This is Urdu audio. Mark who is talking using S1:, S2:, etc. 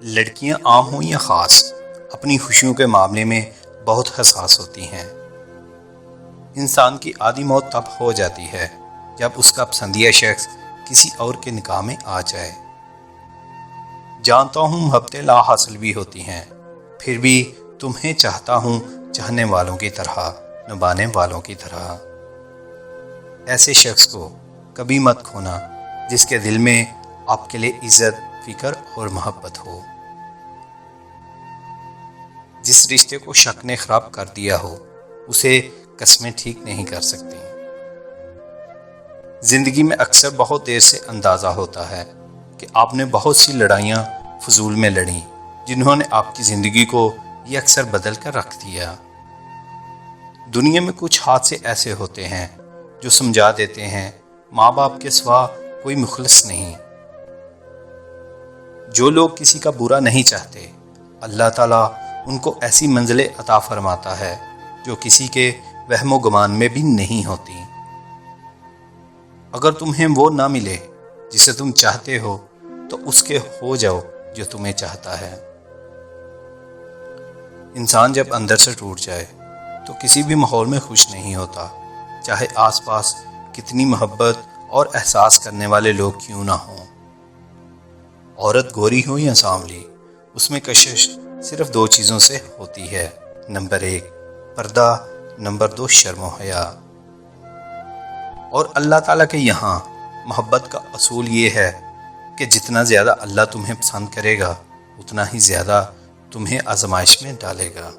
S1: لڑکیاں عام ہوں یا خاص اپنی خوشیوں کے معاملے میں بہت حساس ہوتی ہیں۔ انسان کی آدھی موت تب ہو جاتی ہے جب اس کا پسندیدہ شخص کسی اور کے نکاح میں آ جائے۔ جانتا ہوں محبتیں لا حاصل بھی ہوتی ہیں، پھر بھی تمہیں چاہتا ہوں چاہنے والوں کی طرح، نبھانے والوں کی طرح۔ ایسے شخص کو کبھی مت کھونا جس کے دل میں آپ کے لیے عزت، فکر اور محبت ہو۔ جس رشتے کو شک نے خراب کر دیا ہو اسے قسمیں ٹھیک نہیں کر سکتی۔ زندگی میں اکثر بہت دیر سے اندازہ ہوتا ہے کہ آپ نے بہت سی لڑائیاں فضول میں لڑیں جنہوں نے آپ کی زندگی کو یہ اکثر بدل کر رکھ دیا۔ دنیا میں کچھ حادثے ایسے ہوتے ہیں جو سمجھا دیتے ہیں ماں باپ کے سوا کوئی مخلص نہیں۔ جو لوگ کسی کا برا نہیں چاہتے، اللہ تعالیٰ ان کو ایسی منزلیں عطا فرماتا ہے جو کسی کے وہم و گمان میں بھی نہیں ہوتی۔ اگر تمہیں وہ نہ ملے جسے تم چاہتے ہو تو اس کے ہو جاؤ جو تمہیں چاہتا ہے۔ انسان جب اندر سے ٹوٹ جائے تو کسی بھی ماحول میں خوش نہیں ہوتا، چاہے آس پاس کتنی محبت اور احساس کرنے والے لوگ کیوں نہ ہوں۔ عورت گوری ہو یا سانولی، اس میں کشش صرف دو چیزوں سے ہوتی ہے، نمبر 1 پردہ، نمبر 2 شرم و حیا۔ اور اللہ تعالیٰ کے یہاں محبت کا اصول یہ ہے کہ جتنا زیادہ اللہ تمہیں پسند کرے گا اتنا ہی زیادہ تمہیں آزمائش میں ڈالے گا۔